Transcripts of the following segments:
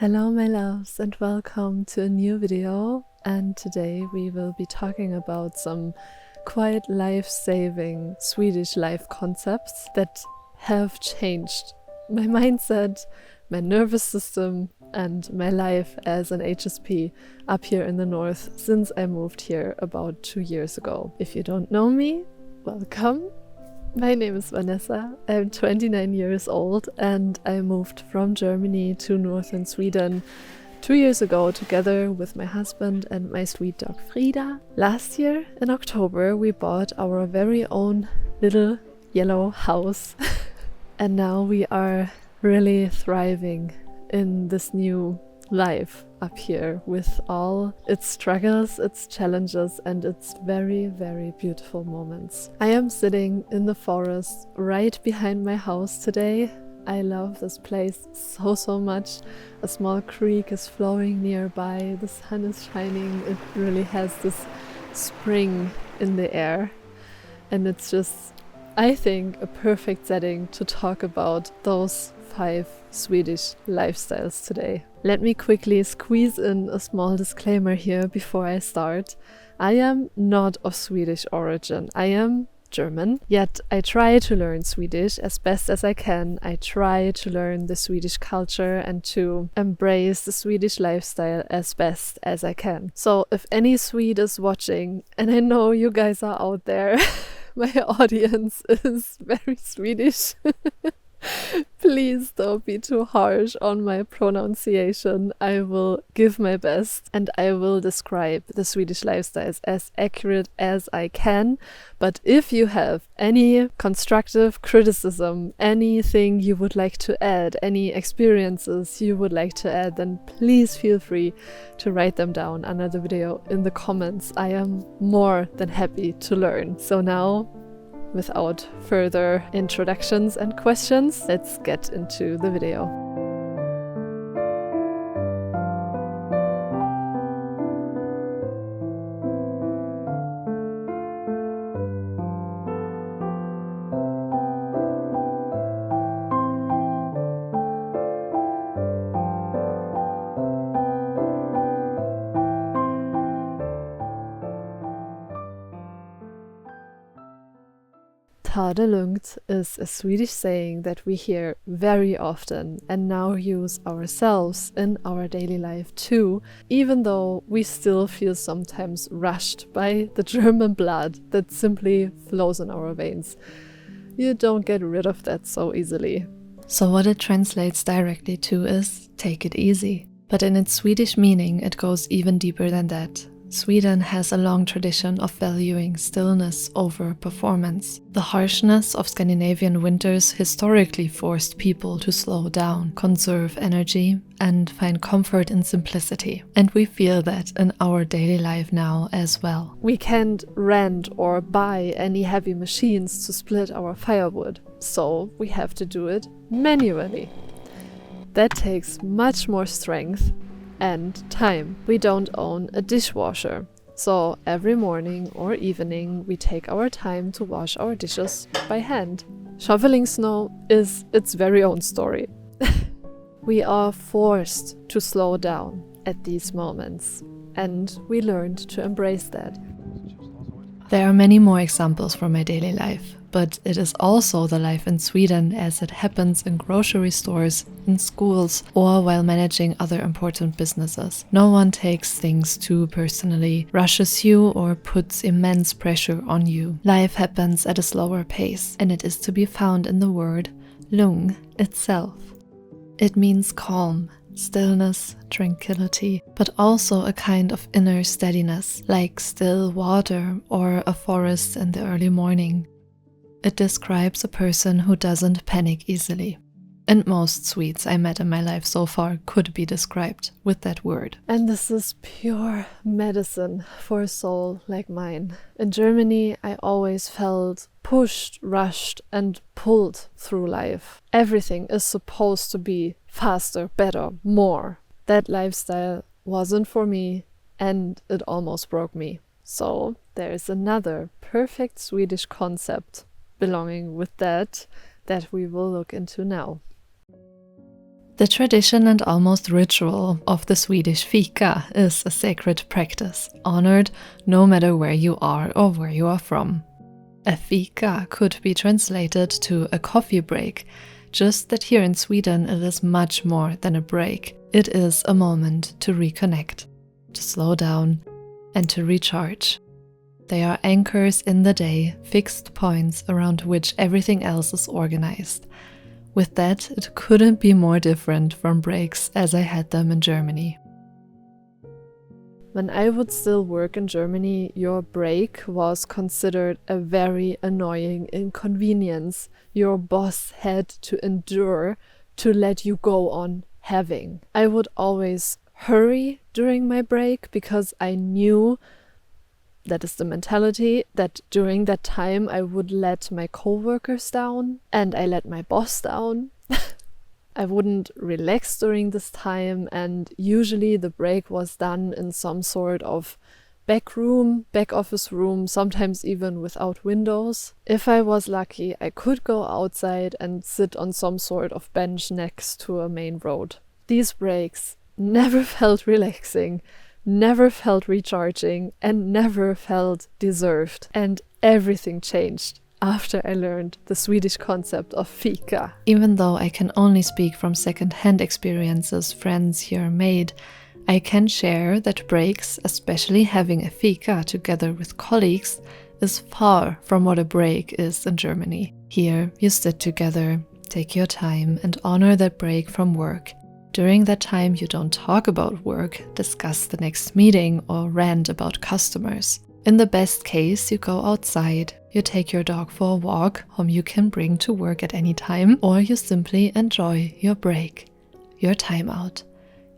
Hello my loves and welcome to a new video, and today we will be talking about some quite life-saving Swedish life concepts that have changed my mindset, my nervous system and my life as an HSP up here in the north since I moved here about 2 years ago. If you don't know me, welcome. My name is Vanessa, I'm 29 years old and I moved from Germany to northern Sweden 2 years ago together with my husband and my sweet dog Frida. Last year in October we bought our very own little yellow house and now we are really thriving in this new life up here with all its struggles, its challenges and its very, very beautiful moments. I am sitting in the forest right behind my house today. I love this place so much. A small creek is flowing nearby, the sun is shining, it really has this spring in the air and it's just, I think, a perfect setting to talk about those 5 Swedish lifestyles today. Let me quickly squeeze in a small disclaimer here before I start. I am not of Swedish origin. I am German, yet I try to learn Swedish as best as I can. I try to learn the Swedish culture and to embrace the Swedish lifestyle as best as I can. So if any Swede is watching, and I know you guys are out there, my audience is very Swedish. Please don't be too harsh on my pronunciation. I will give my best and I will describe the Swedish lifestyles as accurate as I can. But if you have any constructive criticism, anything you would like to add, any experiences you would like to add, then please feel free to write them down under the video in the comments. I am more than happy to learn. So now, without further introductions and questions, let's get into the video. Ta det lugnt is a Swedish saying that we hear very often and now use ourselves in our daily life too, even though we still feel sometimes rushed by the German blood that simply flows in our veins. You don't get rid of that so easily. So what it translates directly to is take it easy. But in its Swedish meaning it goes even deeper than that. Sweden has a long tradition of valuing stillness over performance. The harshness of Scandinavian winters historically forced people to slow down, conserve energy, and find comfort in simplicity. And we feel that in our daily life now as well. We can't rent or buy any heavy machines to split our firewood, so we have to do it manually. That takes much more strength and time. We don't own a dishwasher, so every morning or evening we take our time to wash our dishes by hand. Shoveling snow is its very own story. We are forced to slow down at these moments, and we learned to embrace that. There are many more examples from my daily life, but it is also the life in Sweden as it happens in grocery stores, in schools, or while managing other important businesses. No one takes things too personally, rushes you, or puts immense pressure on you. Life happens at a slower pace, and it is to be found in the word lugn itself. It means calm, stillness, tranquility, but also a kind of inner steadiness, like still water or a forest in the early morning. It describes a person who doesn't panic easily. And most Swedes I met in my life so far could be described with that word. And this is pure medicine for a soul like mine. In Germany, I always felt pushed, rushed, and pulled through life. Everything is supposed to be faster, better, more. That lifestyle wasn't for me, and it almost broke me. So there is another perfect Swedish concept belonging with that we will look into now. The tradition and almost ritual of the Swedish Fika is a sacred practice, honored no matter where you are or where you are from. A Fika could be translated to a coffee break, just that here in Sweden it is much more than a break. It is a moment to reconnect, to slow down, and to recharge. They are anchors in the day, fixed points around which everything else is organized. With that, it couldn't be more different from breaks as I had them in Germany. When I would still work in Germany, your break was considered a very annoying inconvenience your boss had to endure to let you go on having. I would always hurry during my break because I knew, that is the mentality, that during that time I would let my coworkers down and I let my boss down. I wouldn't relax during this time, and usually the break was done in some sort of back office room, sometimes even without windows. If I was lucky, I could go outside and sit on some sort of bench next to a main road. These breaks never felt relaxing, never felt recharging, and never felt deserved. And everything changed after I learned the Swedish concept of Fika. Even though I can only speak from second-hand experiences friends here made, I can share that breaks, especially having a Fika together with colleagues, is far from what a break is in Germany. Here, you sit together, take your time, and honor that break from work. During that time, you don't talk about work, discuss the next meeting, or rant about customers. In the best case, you go outside, you take your dog for a walk, whom you can bring to work at any time, or you simply enjoy your break, your time out,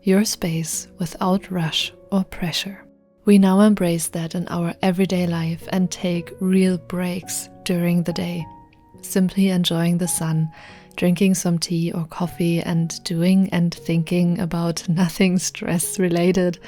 your space without rush or pressure. We now embrace that in our everyday life and take real breaks during the day, simply enjoying the sun, drinking some tea or coffee, and doing and thinking about nothing stress-related.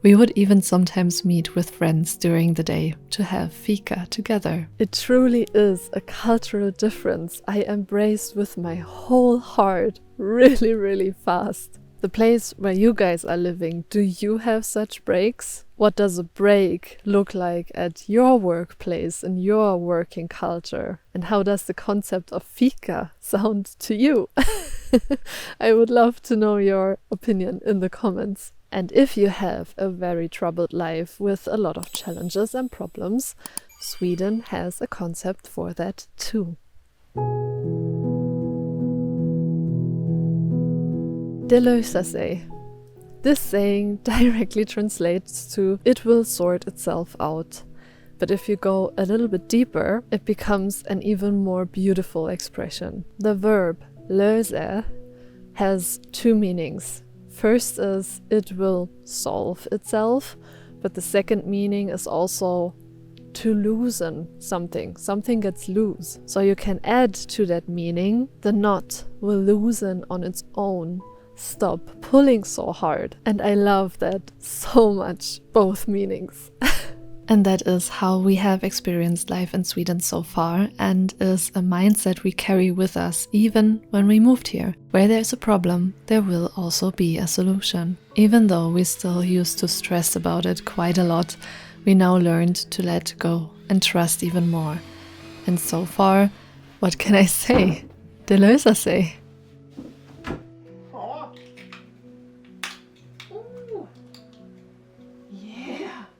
We would even sometimes meet with friends during the day to have Fika together. It truly is a cultural difference I embraced with my whole heart really, really fast. The place where you guys are living, do you have such breaks? What does a break look like at your workplace, in your working culture? And how does the concept of Fika sound to you? I would love to know your opinion in the comments. And if you have a very troubled life with a lot of challenges and problems, Sweden has a concept for that too. Det löser sig. This saying directly translates to "it will sort itself out." But if you go a little bit deeper, it becomes an even more beautiful expression. The verb löser has two meanings. First is it will solve itself, but the second meaning is also to loosen something. Something gets loose. So you can add to that meaning, the knot will loosen on its own. Stop pulling so hard. And I love that so much, both meanings. And that is how we have experienced life in Sweden so far, and is a mindset we carry with us even when we moved here. Where there's a problem, there will also be a solution. Even though we still used to stress about it quite a lot, we now learned to let go and trust even more. And so far, what can I say? Det löser sig.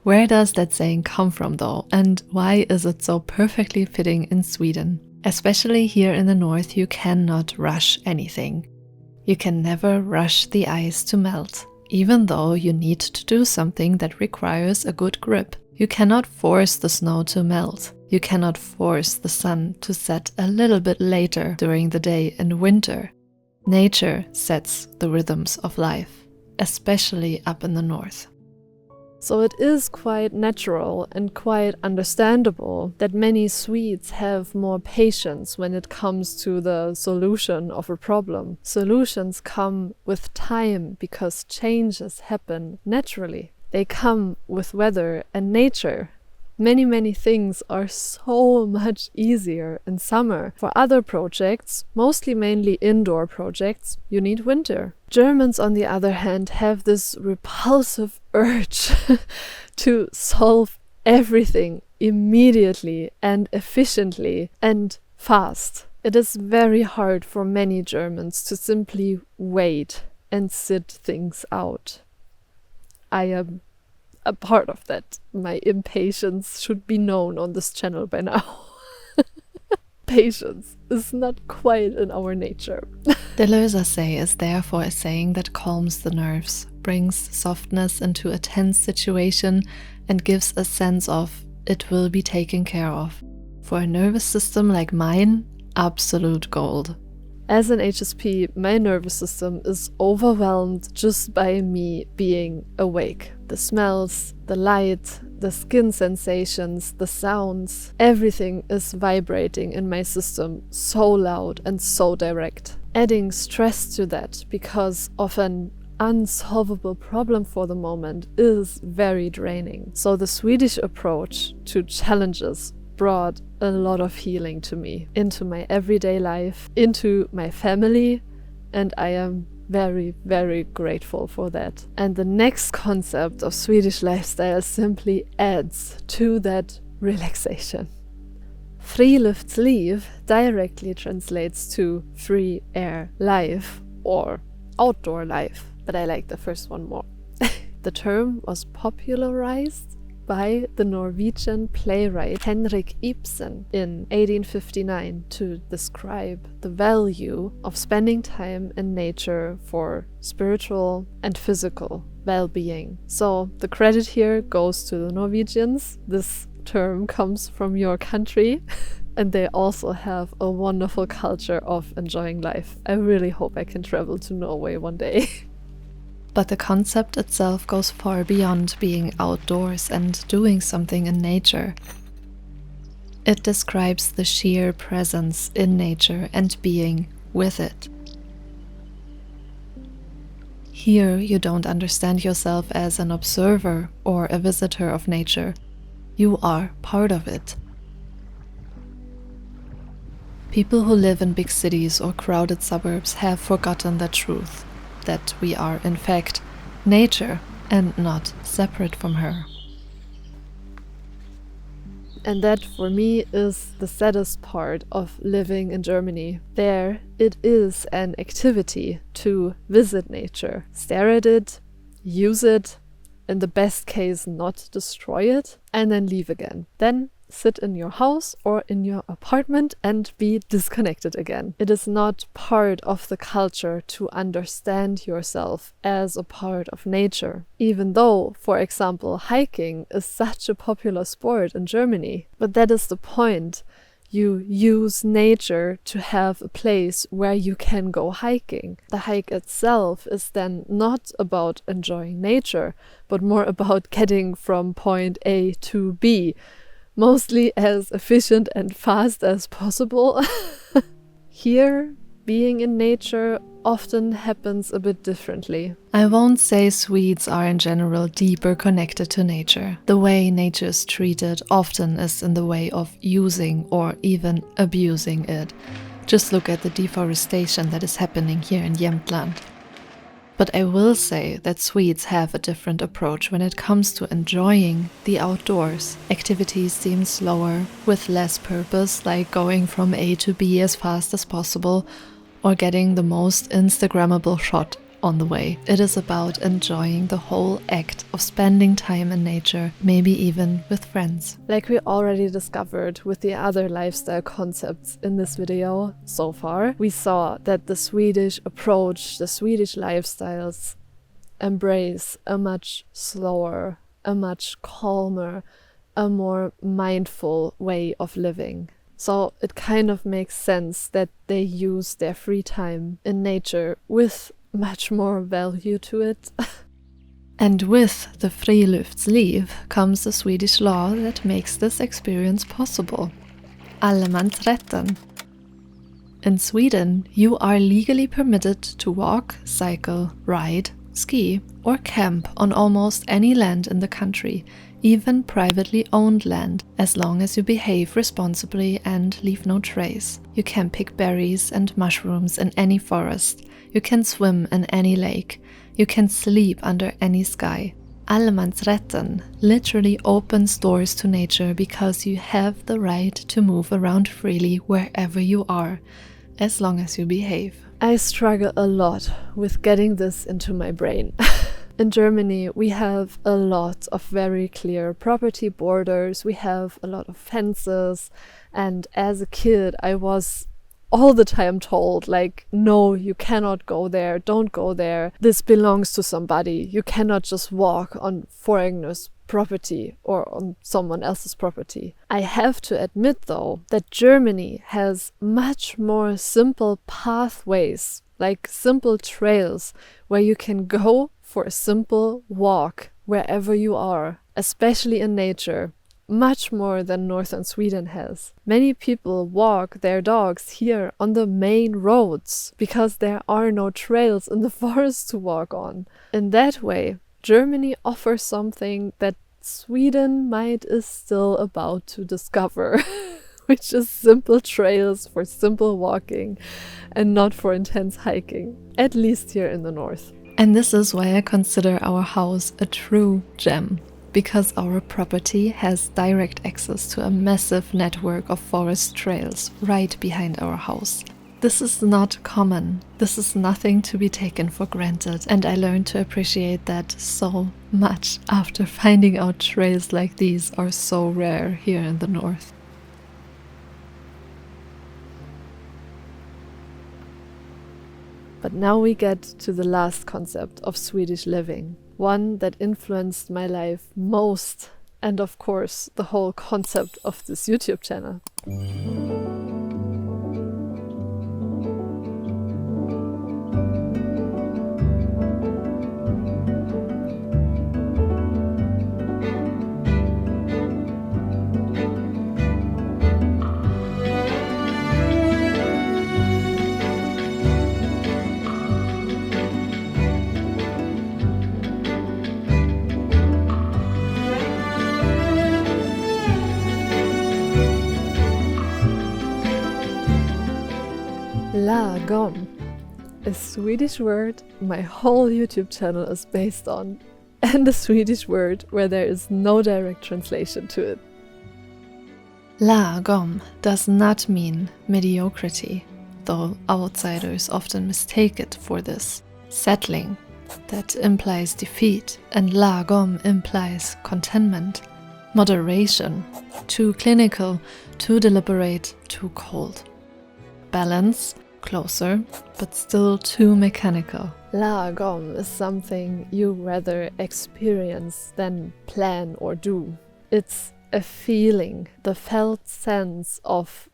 Where does that saying come from though, and why is it so perfectly fitting in Sweden? Especially here in the north, you cannot rush anything. You can never rush the ice to melt, even though you need to do something that requires a good grip. You cannot force the snow to melt. You cannot force the sun to set a little bit later during the day in winter. Nature sets the rhythms of life, especially up in the north. So it is quite natural and quite understandable that many Swedes have more patience when it comes to the solution of a problem. Solutions come with time because changes happen naturally. They come with weather and nature. Many things are so much easier in summer. For other projects, mainly indoor projects, you need winter. Germans, on the other hand, have this repulsive urge to solve everything immediately and efficiently and fast. It is very hard for many Germans to simply wait and sit things out. I am a part of that. My impatience should be known on this channel by now. Patience is not quite in our nature. The löser is therefore a saying that calms the nerves, brings softness into a tense situation, and gives a sense of it will be taken care of. For a nervous system like mine, absolute gold. As an HSP, my nervous system is overwhelmed just by me being awake. The smells, the light, the skin sensations, the sounds, everything is vibrating in my system so loud and so direct. Adding stress to that because of an unsolvable problem for the moment is very draining. So the Swedish approach to challenges brought a lot of healing to me, into my everyday life, into my family, and I am very grateful for that. And the next concept of Swedish lifestyle simply adds to that relaxation. Friluftsliv directly translates to free air life or outdoor life, but I like the first one more. The term was popularized by the Norwegian playwright Henrik Ibsen in 1859 to describe the value of spending time in nature for spiritual and physical well-being. So the credit here goes to the Norwegians. This term comes from your country and they also have a wonderful culture of enjoying life. I really hope I can travel to Norway one day. But the concept itself goes far beyond being outdoors and doing something in nature. It describes the sheer presence in nature and being with it. Here you don't understand yourself as an observer or a visitor of nature. You are part of it. People who live in big cities or crowded suburbs have forgotten the truth. That we are, in fact, nature and not separate from her. And that, for me, is the saddest part of living in Germany. There, it is an activity to visit nature, stare at it, use it, in the best case not destroy it, and then leave again. Then sit in your house or in your apartment and be disconnected again. It is not part of the culture to understand yourself as a part of nature, even though, for example, hiking is such a popular sport in Germany. But that is the point. You use nature to have a place where you can go hiking. The hike itself is then not about enjoying nature, but more about getting from point A to B, mostly as efficient and fast as possible. Here, being in nature often happens a bit differently. I won't say Swedes are in general deeper connected to nature. The way nature is treated often is in the way of using or even abusing it. Just look at the deforestation that is happening here in Jämtland. But I will say that Swedes have a different approach when it comes to enjoying the outdoors. Activities seem slower, with less purpose, like going from A to B as fast as possible, or getting the most Instagrammable shot on the way. It is about enjoying the whole act of spending time in nature, maybe even with friends. Like we already discovered with the other lifestyle concepts in this video so far, we saw that the Swedish approach, the Swedish lifestyles embrace a much slower, a much calmer, a more mindful way of living. So it kind of makes sense that they use their free time in nature with much more value to it. And with the Friluftsliv comes a Swedish law that makes this experience possible. Allemansrätten. In Sweden, you are legally permitted to walk, cycle, ride, ski, or camp on almost any land in the country, even privately owned land, as long as you behave responsibly and leave no trace. You can pick berries and mushrooms in any forest. You can swim in any lake. You can sleep under any sky. Allemansrätten literally opens doors to nature because you have the right to move around freely wherever you are, as long as you behave. I struggle a lot with getting this into my brain. In Germany, we have a lot of very clear property borders. We have a lot of fences. And as a kid, I was all the time told, like, no, you cannot go there. Don't go there. This belongs to somebody. You cannot just walk on foreigners' property or on someone else's property. I have to admit, though, that Germany has much more simple pathways, like simple trails where you can go for a simple walk wherever you are, especially in nature, much more than northern Sweden has. Many people walk their dogs here on the main roads because there are no trails in the forest to walk on. In that way, Germany offers something that Sweden might is still about to discover, which is simple trails for simple walking and not for intense hiking, at least here in the north. And this is why I consider our house a true gem, because our property has direct access to a massive network of forest trails right behind our house. This is not common. This is nothing to be taken for granted, and I learned to appreciate that so much after finding out trails like these are so rare here in the north. But now we get to the last concept of Swedish living, one that influenced my life most, and of course the whole concept of this YouTube channel. Lagom, a Swedish word my whole YouTube channel is based on, and a Swedish word where there is no direct translation to it. Lagom does not mean mediocrity, though outsiders often mistake it for this. Settling, that implies defeat, and lagom implies contentment. Moderation, too clinical, too deliberate, too cold. Balance, closer, but still too mechanical. Lagom is something you rather experience than plan or do. It's a feeling, the felt sense of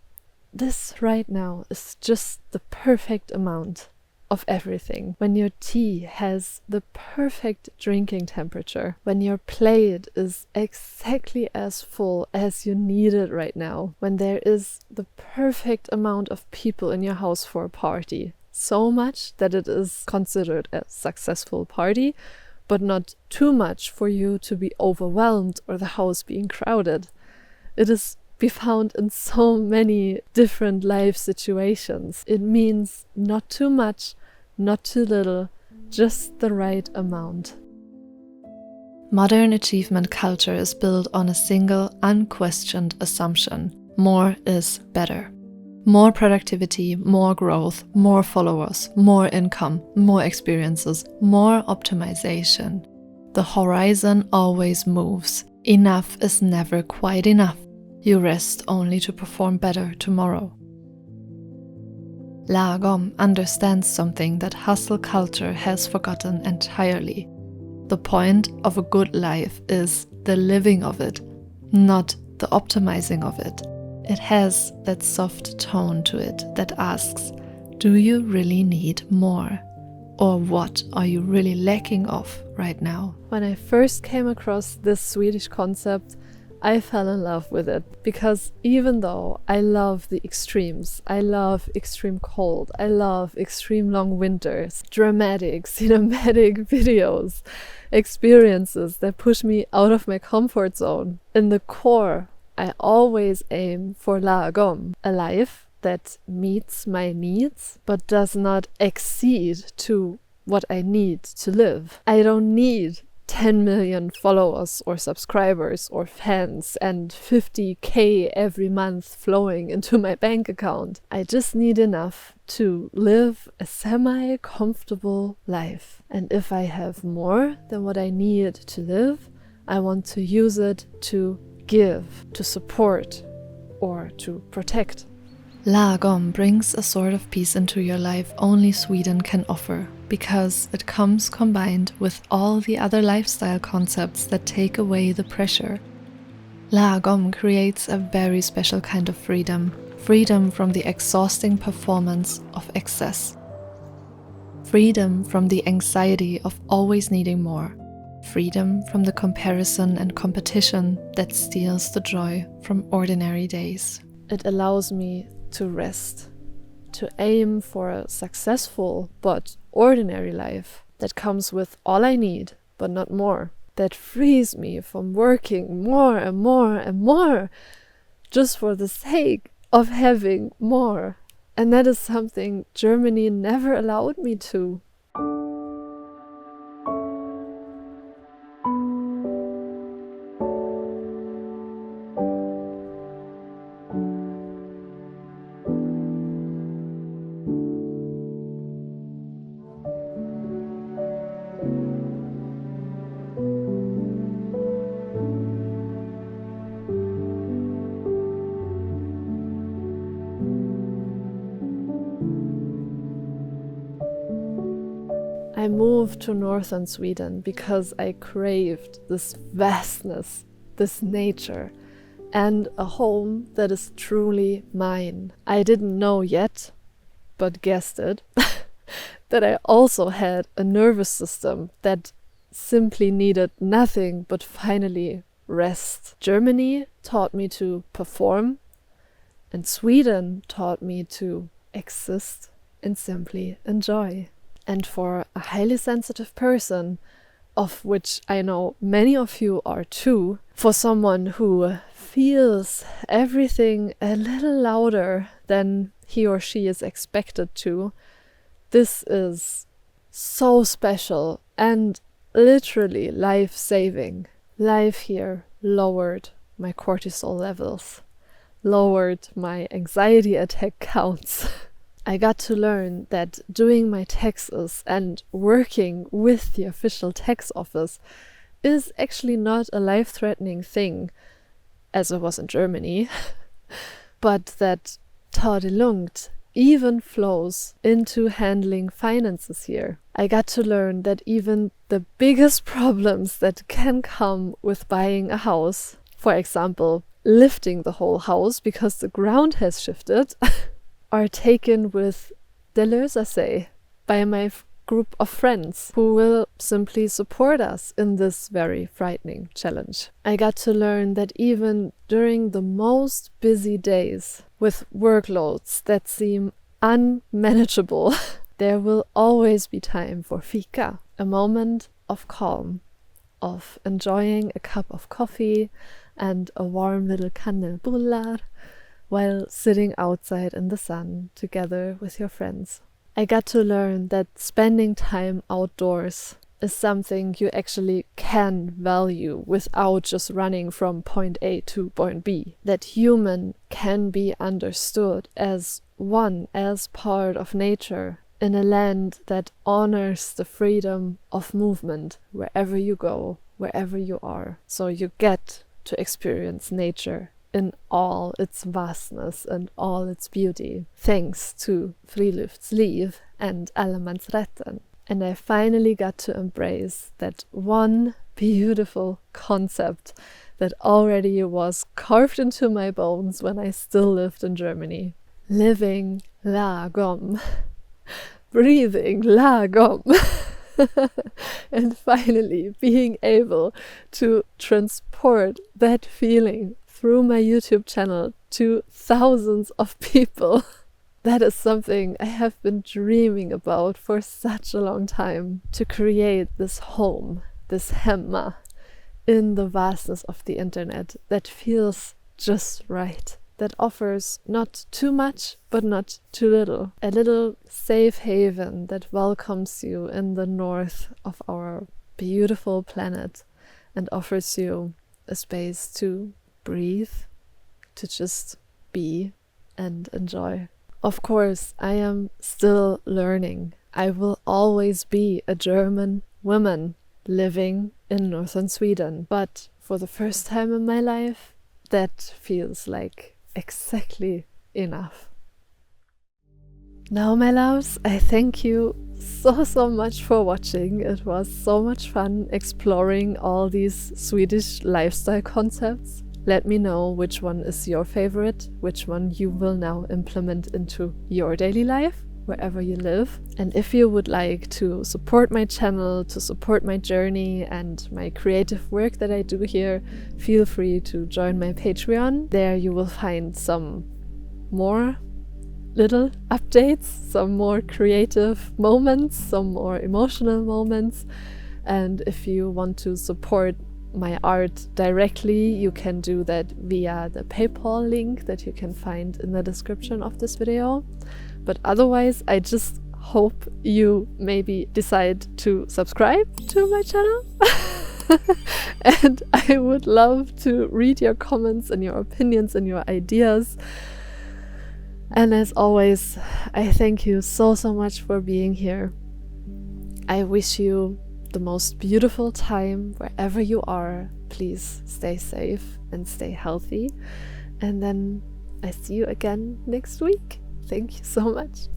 this right now is just the perfect amount of everything. When your tea has the perfect drinking temperature, when your plate is exactly as full as you need it right now, when there is the perfect amount of people in your house for a party, so much that it is considered a successful party, but not too much for you to be overwhelmed or the house being crowded. It is be found in so many different life situations. It means not too much, not too little, just the right amount. Modern achievement culture is built on a single, unquestioned assumption: more is better. More productivity, more growth, more followers, more income, more experiences, more optimization. The horizon always moves. Enough is never quite enough. You rest only to perform better tomorrow. Lagom understands something that hustle culture has forgotten entirely. The point of a good life is the living of it, not the optimizing of it. It has that soft tone to it that asks, do you really need more? Or what are you really lacking of right now? When I first came across this Swedish concept, I fell in love with it because even though I love the extremes, I love extreme cold, I love extreme long winters, dramatic, cinematic videos, experiences that push me out of my comfort zone, in the core, I always aim for Lagom, a life that meets my needs but does not exceed to what I need to live. I don't need 10 million followers or subscribers or fans and 50k every month flowing into my bank account. I just need enough to live a semi-comfortable life. And if I have more than what I need to live, I want to use it to give, to support, or to protect. Lagom brings a sort of peace into your life only Sweden can offer, because it comes combined with all the other lifestyle concepts that take away the pressure. Lagom creates a very special kind of freedom, freedom from the exhausting performance of excess. Freedom from the anxiety of always needing more. Freedom from the comparison and competition that steals the joy from ordinary days. It allows me to rest, to aim for a successful but ordinary life that comes with all I need, but not more. That frees me from working more and more and more just for the sake of having more. And that is something Germany never allowed me to. I moved to northern Sweden because I craved this vastness, this nature, and a home that is truly mine. I didn't know yet, but guessed it, that I also had a nervous system that simply needed nothing but finally rest. Germany taught me to perform, and Sweden taught me to exist and simply enjoy. And for a highly sensitive person, of which I know many of you are too, for someone who feels everything a little louder than he or she is expected to, this is so special and literally life-saving. Life here lowered my cortisol levels, lowered my anxiety attack counts. I got to learn that doing my taxes and working with the official tax office is actually not a life-threatening thing, as it was in Germany, but that lugnt even flows into handling finances here. I got to learn that even the biggest problems that can come with buying a house, for example, lifting the whole house because the ground has shifted, are taken with löser by my group of friends who will simply support us in this very frightening challenge. I got to learn that even during the most busy days with workloads that seem unmanageable, there will always be time for Fika, a moment of calm, of enjoying a cup of coffee and a warm little kannelbullar, while sitting outside in the sun together with your friends. I got to learn that spending time outdoors is something you actually can value without just running from point A to point B. That human can be understood as one, as part of nature, in a land that honors the freedom of movement wherever you go, wherever you are. So you get to experience nature in all its vastness and all its beauty, thanks to Friluftsliv and Allemansrätten. And I finally got to embrace that one beautiful concept that already was carved into my bones when I still lived in Germany. Living Lagom. Breathing Lagom. And finally being able to transport that feeling through my YouTube channel to thousands of people. That is something I have been dreaming about for such a long time, to create this home, this hemma, in the vastness of the internet that feels just right, that offers not too much but not too little, a little safe haven that welcomes you in the north of our beautiful planet and offers you a space to breathe, to just be and enjoy. Of course, I am still learning. I will always be a German woman living in northern Sweden, but for the first time in my life, that feels like exactly enough. Now, my loves, I thank you so much for watching. It was so much fun exploring all these Swedish lifestyle concepts. Let me know which one is your favorite, which one you will now implement into your daily life, wherever you live. And if you would like to support my channel, to support my journey and my creative work that I do here, feel free to join my Patreon. There you will find some more little updates, some more creative moments, some more emotional moments. And if you want to support my art directly, you can do that via the PayPal link that you can find in the description of this video. But otherwise, I just hope you maybe decide to subscribe to my channel. And I would love to read your comments and your opinions and your ideas. And as always, I thank you so much for being here. I wish you the most beautiful time wherever you are. Please stay safe and stay healthy. And then I see you again next week. Thank you so much.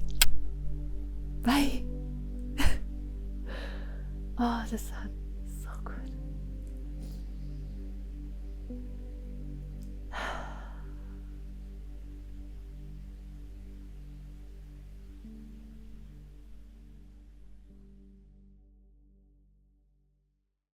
Bye. Oh, the sun.